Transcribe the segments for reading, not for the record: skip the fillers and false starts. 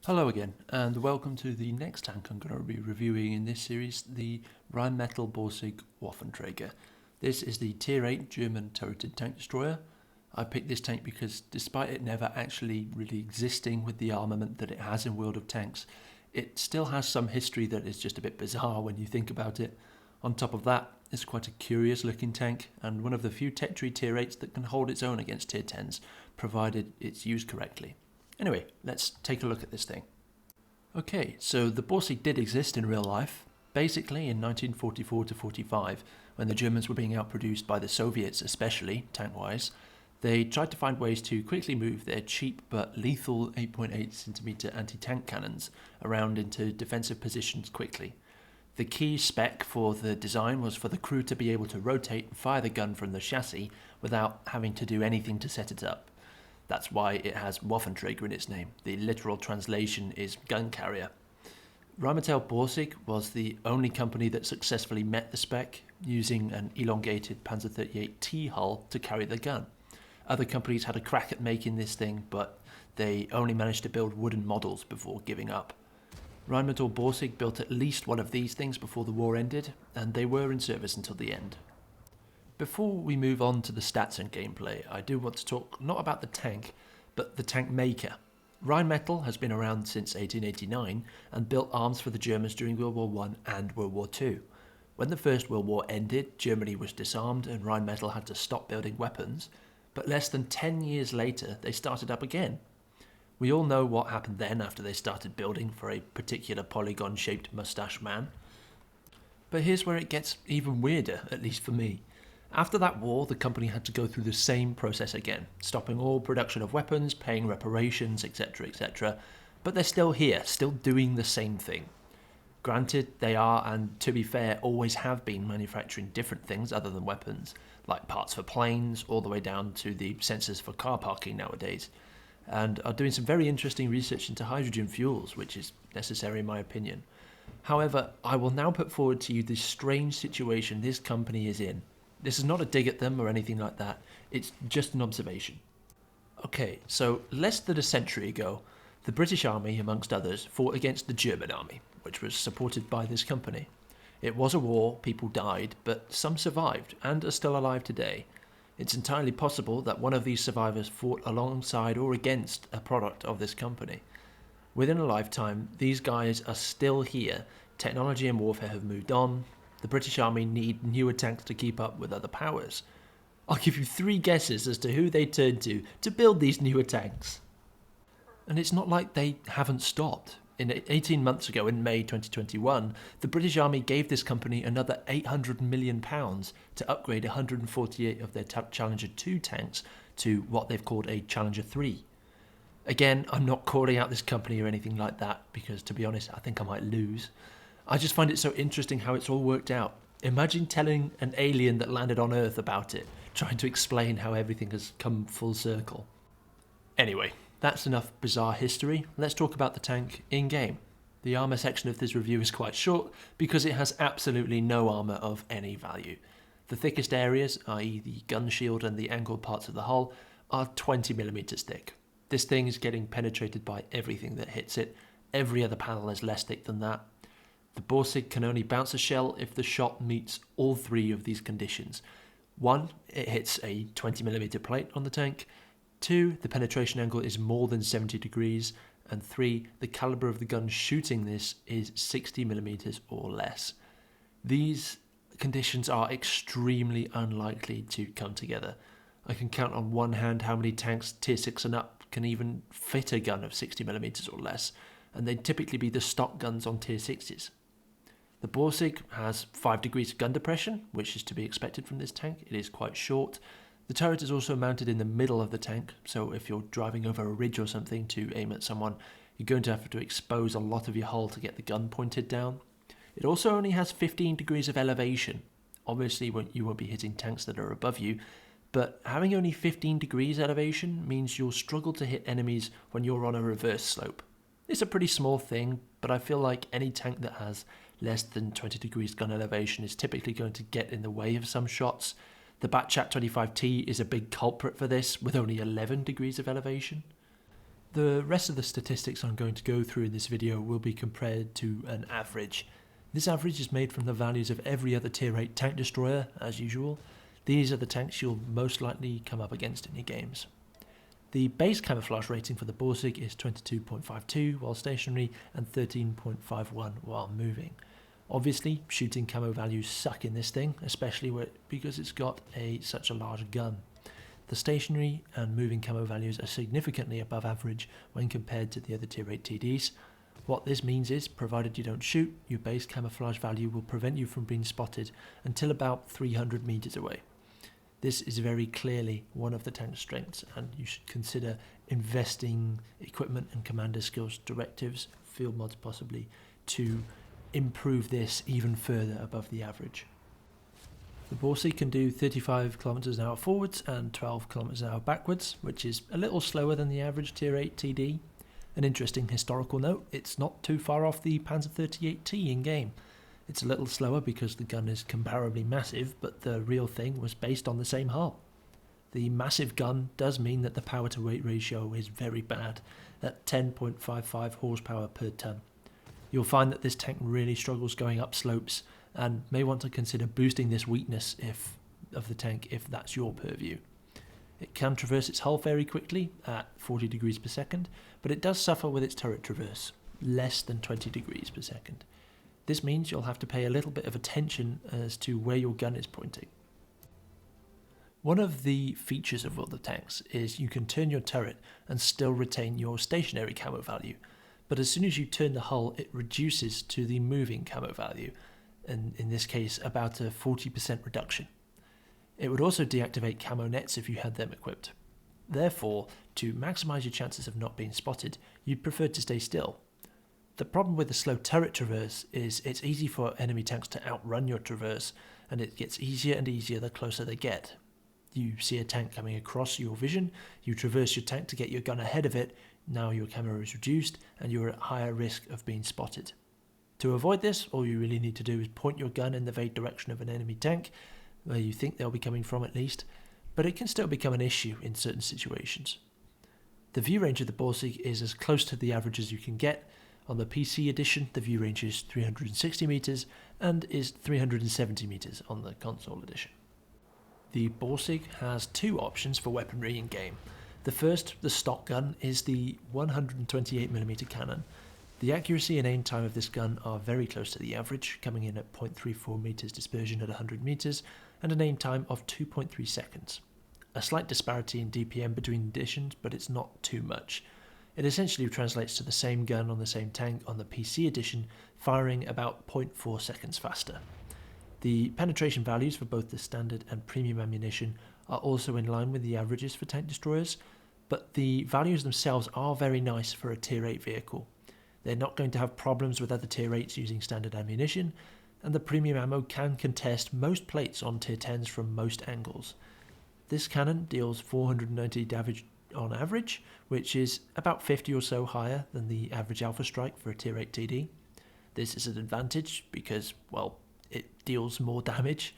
Hello again, and welcome to the next tank I'm going to be reviewing in this series, the Rheinmetall-Borsig Waffentrager. This is the Tier 8 German turreted tank destroyer. I picked this tank because despite it never actually really existing with the armament that it has in World of Tanks, it still has some history that is just a bit bizarre when you think about it. On top of that, it's quite a curious looking tank, and one of the few tech tree Tier 8s that can hold its own against Tier 10s, provided it's used correctly. Anyway, let's take a look at this thing. Okay, so the Borsig did exist in real life, basically in 1944 to 45, when the Germans were being outproduced by the Soviets, especially tank-wise. They tried to find ways to quickly move their cheap but lethal 8.8cm anti-tank cannons around into defensive positions quickly. The key spec for the design was for the crew to be able to rotate and fire the gun from the chassis without having to do anything to set it up. That's why it has Waffentrager in its name. The literal translation is gun carrier. Rheinmetall-Borsig was the only company that successfully met the spec, using an elongated Panzer 38T hull to carry the gun. Other companies had a crack at making this thing, but they only managed to build wooden models before giving up. Rheinmetall-Borsig built at least one of these things before the war ended, and they were in service until the end. Before we move on to the stats and gameplay, I do want to talk not about the tank, but the tank maker. Rheinmetall has been around since 1889 and built arms for the Germans during World War I and World War II. When the First World War ended, Germany was disarmed and Rheinmetall had to stop building weapons, but less than 10 years later they started up again. We all know what happened then after they started building for a particular polygon-shaped moustache man. But here's where it gets even weirder, at least for me. After that war, the company had to go through the same process again, stopping all production of weapons, paying reparations, etc., etc., but they're still here, still doing the same thing. Granted, they are, and to be fair, always have been manufacturing different things other than weapons, like parts for planes, all the way down to the sensors for car parking nowadays, and are doing some very interesting research into hydrogen fuels, which is necessary in my opinion. However, I will now put forward to you the strange situation this company is in. This is not a dig at them or anything like that, it's just an observation. Okay, so less than a century ago, the British Army, amongst others, fought against the German Army, which was supported by this company. It was a war, people died, but some survived and are still alive today. It's entirely possible that one of these survivors fought alongside or against a product of this company. Within a lifetime, these guys are still here, technology and warfare have moved on. The British Army need newer tanks to keep up with other powers. I'll give you 3 guesses as to who they turned to build these newer tanks. And it's not like they haven't stopped. 18 months ago, in May 2021, the British Army gave this company another £800 million to upgrade 148 of their Challenger 2 tanks to what they've called a Challenger 3. Again, I'm not calling out this company or anything like that, because to be honest, I think I might lose. I just find it so interesting how it's all worked out. Imagine telling an alien that landed on Earth about it, trying to explain how everything has come full circle. Anyway, that's enough bizarre history. Let's talk about the tank in-game. The armour section of this review is quite short because it has absolutely no armour of any value. The thickest areas, i.e. the gun shield and the angled parts of the hull, are 20mm thick. This thing is getting penetrated by everything that hits it. Every other panel is less thick than that. The Borsig can only bounce a shell if the shot meets all 3 of these conditions. 1, it hits a 20mm plate on the tank. 2, the penetration angle is more than 70 degrees. And 3, the caliber of the gun shooting this is 60mm or less. These conditions are extremely unlikely to come together. I can count on one hand how many tanks Tier 6 and up can even fit a gun of 60mm or less, and they'd typically be the stock guns on Tier 6s. The Borsig has 5 degrees of gun depression, which is to be expected from this tank. It is quite short. The turret is also mounted in the middle of the tank, so if you're driving over a ridge or something to aim at someone, you're going to have to expose a lot of your hull to get the gun pointed down. It also only has 15 degrees of elevation. Obviously, you won't be hitting tanks that are above you, but having only 15 degrees elevation means you'll struggle to hit enemies when you're on a reverse slope. It's a pretty small thing, but I feel like any tank that has less than 20 degrees gun elevation is typically going to get in the way of some shots. The Batchat 25T is a big culprit for this, with only 11 degrees of elevation. The rest of the statistics I'm going to go through in this video will be compared to an average. This average is made from the values of every other tier 8 tank destroyer, as usual. These are the tanks you'll most likely come up against in your games. The base camouflage rating for the Borsig is 22.52 while stationary and 13.51 while moving. Obviously, shooting camo values suck in this thing, especially because it's got such a large gun. The stationary and moving camo values are significantly above average when compared to the other tier 8 TDs. What this means is, provided you don't shoot, your base camouflage value will prevent you from being spotted until about 300 meters away. This is very clearly one of the tank's strengths, and you should consider investing equipment and commander skills directives, field mods possibly, to improve this even further above the average. The Borsig can do 35 km an hour forwards and 12 km an hour backwards, which is a little slower than the average tier 8 TD. An interesting historical note, it's not too far off the Panzer 38T in game. It's a little slower because the gun is comparably massive, but the real thing was based on the same hull. The massive gun does mean that the power to weight ratio is very bad, at 10.55 horsepower per ton. You'll find that this tank really struggles going up slopes, and may want to consider boosting this weakness of the tank if that's your purview. It can traverse its hull very quickly at 40 degrees per second, but it does suffer with its turret traverse, less than 20 degrees per second. This means you'll have to pay a little bit of attention as to where your gun is pointing. One of the features of all the tanks is you can turn your turret and still retain your stationary camo value, but as soon as you turn the hull it reduces to the moving camo value, and in this case about a 40% reduction. It would also deactivate camo nets if you had them equipped. Therefore, to maximise your chances of not being spotted, you'd prefer to stay still. The problem with the slow turret traverse is it's easy for enemy tanks to outrun your traverse, and it gets easier and easier the closer they get. You see a tank coming across your vision, you traverse your tank to get your gun ahead of it, now your camo is reduced and you're at higher risk of being spotted. To avoid this, all you really need to do is point your gun in the vague direction of an enemy tank, where you think they'll be coming from at least, but it can still become an issue in certain situations. The view range of the Borsig is as close to the average as you can get. On the PC edition, the view range is 360 meters and is 370 meters on the console edition. The Borsig has two options for weaponry in game. The first, the stock gun, is the 128mm cannon. The accuracy and aim time of this gun are very close to the average, coming in at 0.34 meters dispersion at 100 meters and an aim time of 2.3 seconds. A slight disparity in DPM between editions, but it's not too much. It essentially translates to the same gun on the same tank on the PC edition, firing about 0.4 seconds faster. The penetration values for both the standard and premium ammunition are also in line with the averages for tank destroyers, but the values themselves are very nice for a tier 8 vehicle. They're not going to have problems with other tier 8s using standard ammunition, and the premium ammo can contest most plates on tier 10s from most angles. This cannon deals 490 damage on average, which is about 50 or so higher than the average Alpha Strike for a tier 8 TD. This is an advantage because, well, it deals more damage.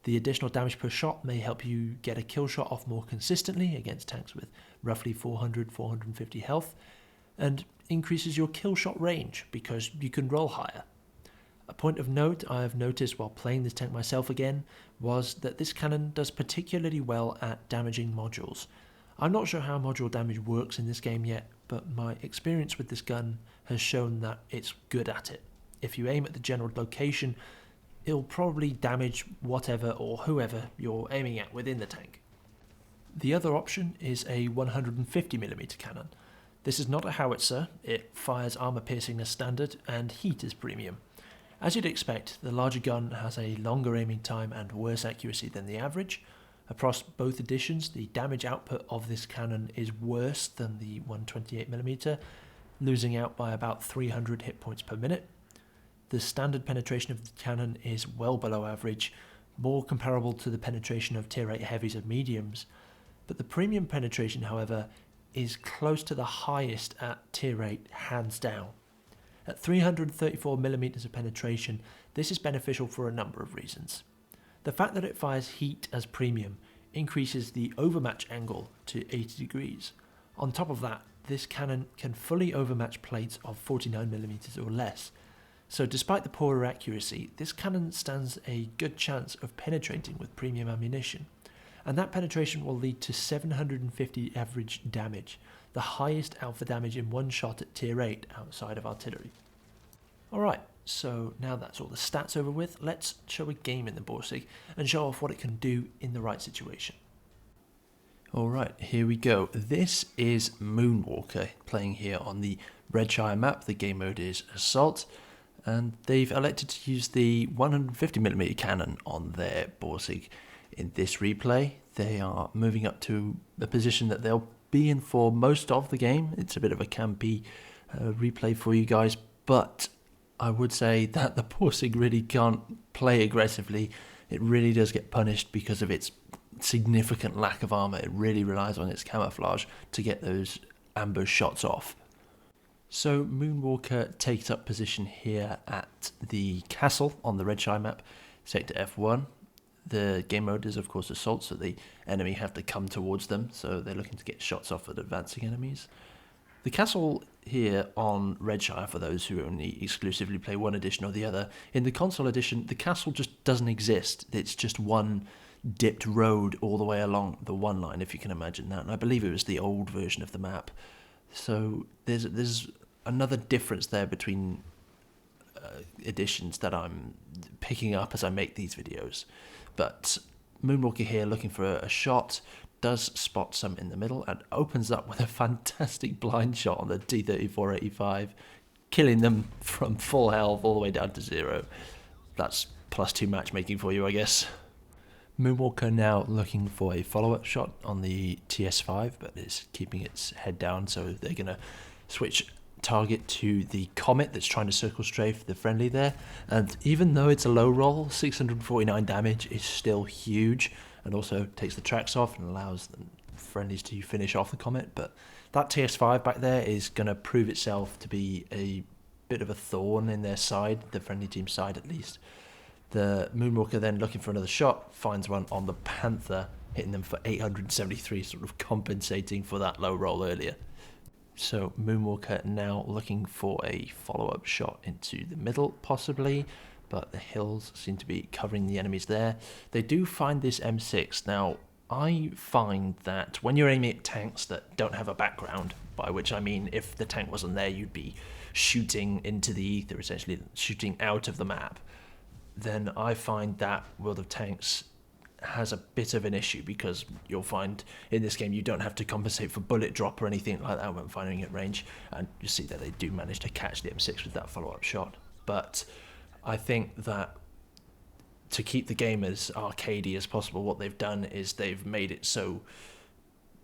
The additional damage per shot may help you get a kill shot off more consistently against tanks with roughly 400-450 health, and increases your kill shot range because you can roll higher. A point of note I have noticed while playing this tank myself again was that this cannon does particularly well at damaging modules. I'm not sure how module damage works in this game yet, but my experience with this gun has shown that it's good at it. If you aim at the general location, it'll probably damage whatever or whoever you're aiming at within the tank. The other option is a 150mm cannon. This is not a howitzer, it fires armour piercing as standard and heat as premium. As you'd expect, the larger gun has a longer aiming time and worse accuracy than the average. Across both editions, the damage output of this cannon is worse than the 128mm, losing out by about 300 hit points per minute. The standard penetration of the cannon is well below average, more comparable to the penetration of tier 8 heavies and mediums, but the premium penetration, however, is close to the highest at tier 8, hands down. At 334mm of penetration, this is beneficial for a number of reasons. The fact that it fires heat as premium increases the overmatch angle to 80 degrees. On top of that, this cannon can fully overmatch plates of 49mm or less. So despite the poorer accuracy, this cannon stands a good chance of penetrating with premium ammunition. And that penetration will lead to 750 average damage, the highest alpha damage in one shot at tier 8 outside of artillery. Alright, so now that's all the stats over with, let's show a game in the Borsig and show off what it can do in the right situation. Alright, here we go. This is Moonwalker playing here on the Redshire map. The game mode is Assault, and they've elected to use the 150mm cannon on their Borsig. In this replay, they are moving up to a position that they'll be in for most of the game. It's a bit of a campy replay for you guys, but I would say that the Borsig really can't play aggressively. It really does get punished because of its significant lack of armor. It really relies on its camouflage to get those ambush shots off. So Moonwalker takes up position here at the castle on the Redshire map, sector F1. The game mode is of course Assault, so the enemy have to come towards them, so they're looking to get shots off at advancing enemies. The castle here on Redshire, for those who only exclusively play one edition or the other, in the console edition the castle just doesn't exist. It's just one dipped road all the way along the one line, if you can imagine that, and I believe it was the old version of the map. So there's another difference there between editions that I'm picking up as I make these videos. But Moonwalker here looking for a shot, does spot some in the middle and opens up with a fantastic blind shot on the T-34-85, killing them from full health all the way down to 0. That's +2 matchmaking for you, I guess. Moonwalker now looking for a follow-up shot on the TS5, but is keeping its head down, so they're going to switch target to the Comet that's trying to circle strafe the friendly there. And even though it's a low roll, 649 damage is still huge, and also takes the tracks off and allows the friendlies to finish off the Comet. But that TS5 back there is going to prove itself to be a bit of a thorn in their side, the friendly team's side at least. The Moonwalker then looking for another shot, finds one on the Panther, hitting them for 873, sort of compensating for that low roll earlier. So Moonwalker now looking for a follow-up shot into the middle, possibly, but the hills seem to be covering the enemies there. They do find this M6. Now, I find that when you're aiming at tanks that don't have a background, by which I mean if the tank wasn't there, you'd be shooting into the ether, essentially shooting out of the map, then I find that World of Tanks has a bit of an issue, because you'll find in this game you don't have to compensate for bullet drop or anything like that when firing at range, and you see that they do manage to catch the M6 with that follow-up shot. But I think that to keep the game as arcadey as possible, what they've done is they've made it so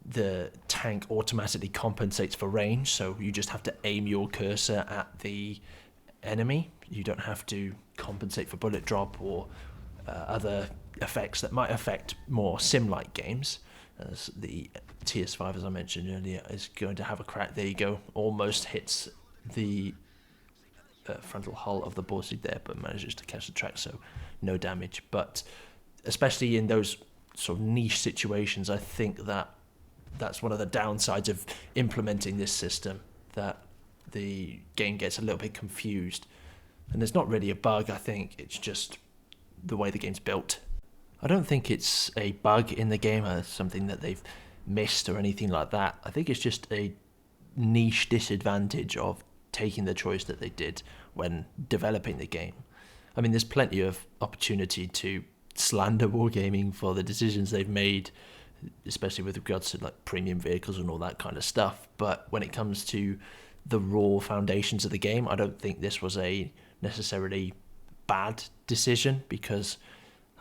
the tank automatically compensates for range, so you just have to aim your cursor at the enemy. You don't have to compensate for bullet drop or other effects that might affect more sim-like games, as the TS5, as I mentioned earlier, is going to have a crack. There you go, almost hits the frontal hull of the Borsig there, but manages to catch the track, so no damage. But especially in those sort of niche situations, I think that that's one of the downsides of implementing this system, that the game gets a little bit confused. And it's not really a bug, I think it's just the way the game's built. I don't think it's a bug in the game or something that they've missed or anything like that. I think it's just a niche disadvantage of taking the choice that they did when developing the game. I mean, there's plenty of opportunity to slander Wargaming for the decisions they've made, especially with regards to like premium vehicles and all that kind of stuff. But when it comes to the raw foundations of the game, I don't think this was a necessarily bad decision, because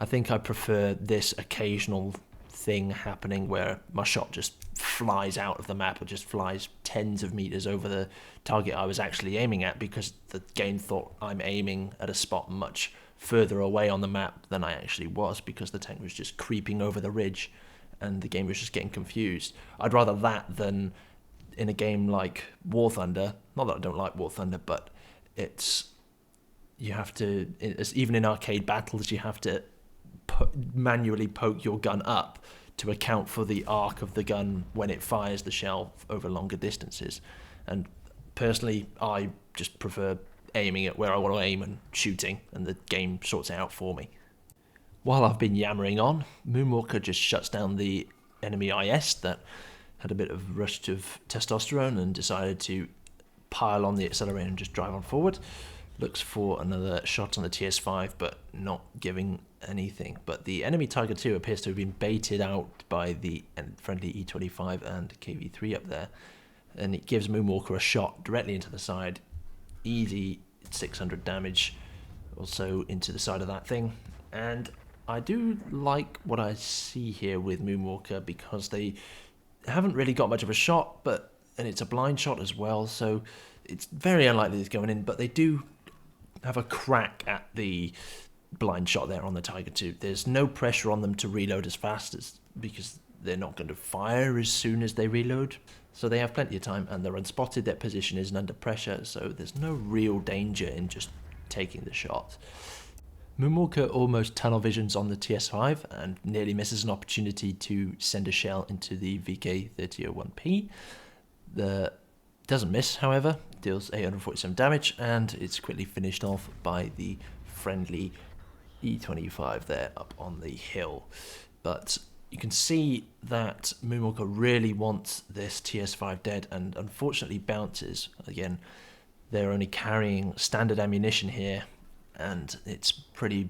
I think I prefer this occasional thing happening where my shot just flies out of the map or just flies tens of meters over the target I was actually aiming at, because the game thought I'm aiming at a spot much further away on the map than I actually was, because the tank was just creeping over the ridge and the game was just getting confused. I'd rather that than in a game like War Thunder. Not that I don't like War Thunder, but you have to, even in arcade battles, you have to manually poke your gun up to account for the arc of the gun when it fires the shell over longer distances. And personally, I just prefer aiming at where I want to aim and shooting, and the game sorts it out for me. While I've been yammering on, Moonwalker just shuts down the enemy IS that had a bit of rush of testosterone and decided to pile on the accelerator and just drive on forward. Looks for another shot on the TS5, but not giving anything. But the enemy Tiger II appears to have been baited out by the friendly E25 and KV3 up there, and it gives Moonwalker a shot directly into the side. Easy 600 damage also into the side of that thing. And I do like what I see here with Moonwalker, because they haven't really got much of a shot, and it's a blind shot as well, so it's very unlikely it's going in, but they do have a crack at the blind shot there on the Tiger II. There's no pressure on them to reload as fast as, because they're not going to fire as soon as they reload. So they have plenty of time, and they're unspotted. Their position isn't under pressure, so there's no real danger in just taking the shot. Moonwalker almost tunnel visions on the TS5 and nearly misses an opportunity to send a shell into the VK3001P. Doesn't miss, however, deals 847 damage, and it's quickly finished off by the friendly E25 there up on the hill. But you can see that Moonwalker really wants this TS5 dead, and unfortunately bounces. Again, they're only carrying standard ammunition here, and it's pretty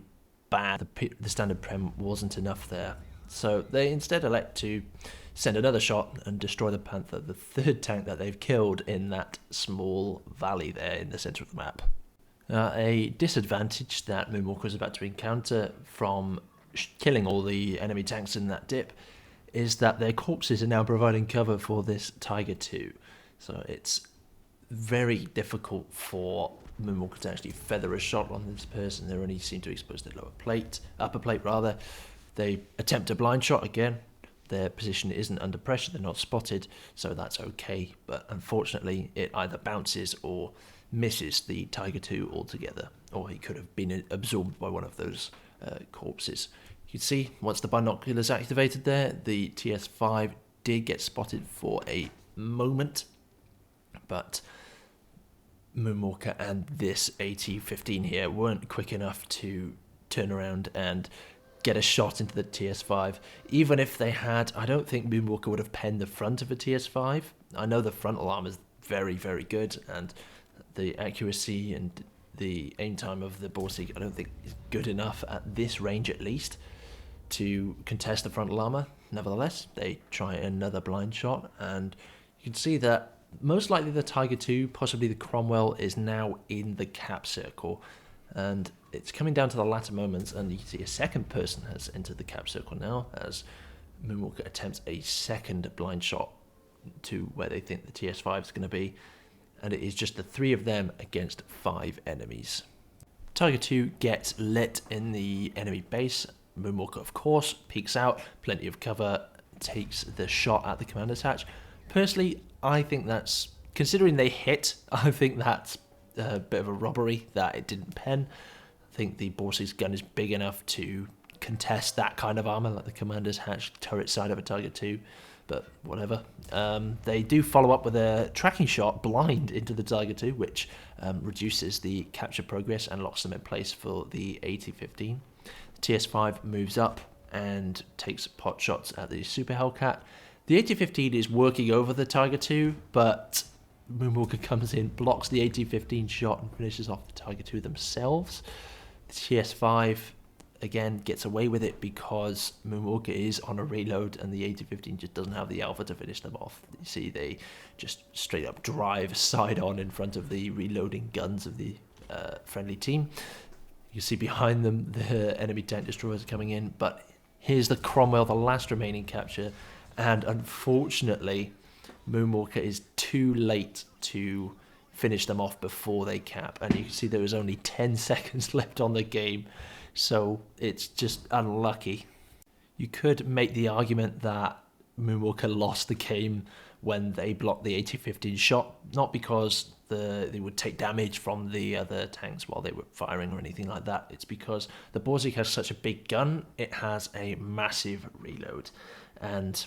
bad. The standard prem wasn't enough there. So they instead elect to send another shot and destroy the Panther, the third tank that they've killed in that small valley there in the centre of the map. A disadvantage that Moonwalker is about to encounter from killing all the enemy tanks in that dip is that their corpses are now providing cover for this Tiger II. So it's very difficult for Moonwalker to actually feather a shot on this person. They only seem to expose their upper plate rather. They attempt a blind shot again. Their position isn't under pressure, they're not spotted, so that's okay. But unfortunately, it either bounces or misses the Tiger II altogether, or he could have been absorbed by one of those corpses. You can see, once the binoculars activated there, the TS5 did get spotted for a moment, but Moonwalker and this AT-15 here weren't quick enough to turn around and get a shot into the TS5. Even if they had, I don't think Moonwalker would have penned the front of a TS5. I know the frontal arm is very, very good, and the accuracy and the aim time of the Borsig I don't think is good enough at this range at least to contest the frontal armor. Nevertheless, they try another blind shot, and you can see that most likely the Tiger II, possibly the Cromwell, is now in the cap circle, and it's coming down to the latter moments, and you can see a second person has entered the cap circle now as Moonwalker attempts a second blind shot to where they think the TS5 is going to be, and it is just the three of them against 5 enemies. Tiger II gets lit in the enemy base. Moonwalker, of course, peeks out, plenty of cover, takes the shot at the commander's hatch. Personally, I think that's, considering they hit, I think that's a bit of a robbery that it didn't pen. I think the Borsig's gun is big enough to contest that kind of armor, like the commander's hatch turret side of a Tiger II, but whatever. They do follow up with a tracking shot blind into the Tiger II, which reduces the capture progress and locks them in place for the AT-15. The TS5 moves up and takes pot shots at the Super Hellcat. The AT-15 is working over the Tiger II, but Moonwalker comes in, blocks the AT-15 shot, and finishes off the Tiger II themselves. The TS5 again gets away with it because Moonwalker is on a reload, and the AT-15 just doesn't have the alpha to finish them off. You see, they just straight up drive side on in front of the reloading guns of the friendly team. You see behind them the enemy tank destroyers are coming in, but here's the Cromwell, the last remaining capture, and unfortunately Moonwalker is too late to finish them off before they cap, and you can see there was only 10 seconds left on the game, so it's just unlucky. You could make the argument that Moonwalker lost the game when they blocked the AT-15 shot, not because they would take damage from the other tanks while they were firing or anything like that. It's because the Borsig has such a big gun, it has a massive reload. And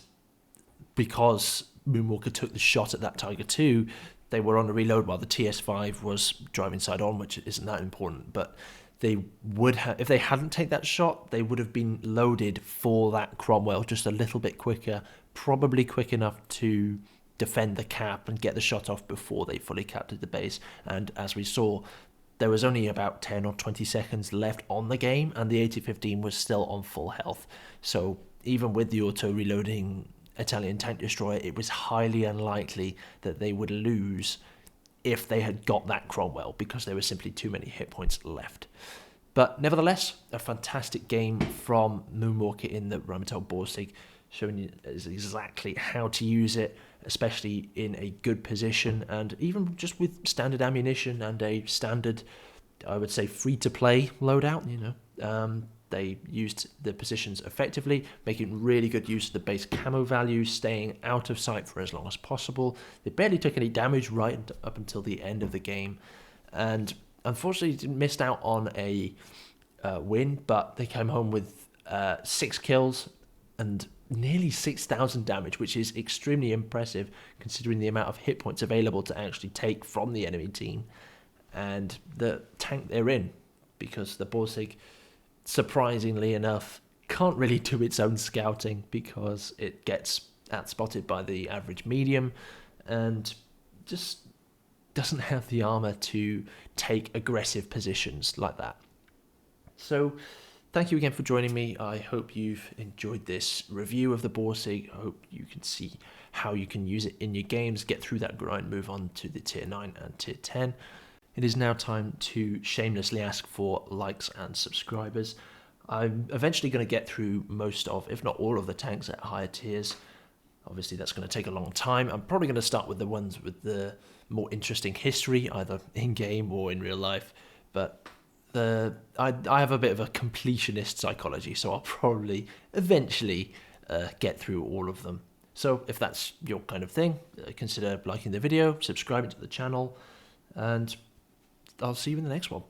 because Moonwalker took the shot at that Tiger 2, they were on a reload while the TS5 was driving side on, which isn't that important. But they would have, if they hadn't taken that shot, they would have been loaded for that Cromwell just a little bit quicker, probably quick enough to defend the cap and get the shot off before they fully captured the base. And as we saw, there was only about 10 or 20 seconds left on the game, and the 8015 was still on full health. So even with the auto reloading Italian tank destroyer, it was highly unlikely that they would lose if they had got that Cromwell, because there were simply too many hit points left. But nevertheless, a fantastic game from Moonwalker in the Rheinmetall-Borsig, showing you exactly how to use it, especially in a good position, and even just with standard ammunition and a standard, I would say, free-to-play loadout. They used the positions effectively, making really good use of the base camo values, staying out of sight for as long as possible. They barely took any damage right up until the end of the game, and unfortunately missed out on a win, but they came home with 6 kills and nearly 6,000 damage, which is extremely impressive considering the amount of hit points available to actually take from the enemy team and the tank they're in, because the Borsig, surprisingly enough, can't really do its own scouting because it gets outspotted by the average medium and just doesn't have the armor to take aggressive positions like that. So thank you again for joining me. I hope you've enjoyed this review of the Borsig. I hope you can see how you can use it in your games, get through that grind, move on to the tier 9 and tier 10. It is now time to shamelessly ask for likes and subscribers. I'm eventually going to get through most of, if not all of the tanks at higher tiers. Obviously that's going to take a long time. I'm probably going to start with the ones with the more interesting history, either in-game or in real life. But I have a bit of a completionist psychology, so I'll probably eventually get through all of them. So if that's your kind of thing, consider liking the video, subscribing to the channel, and I'll see you in the next one.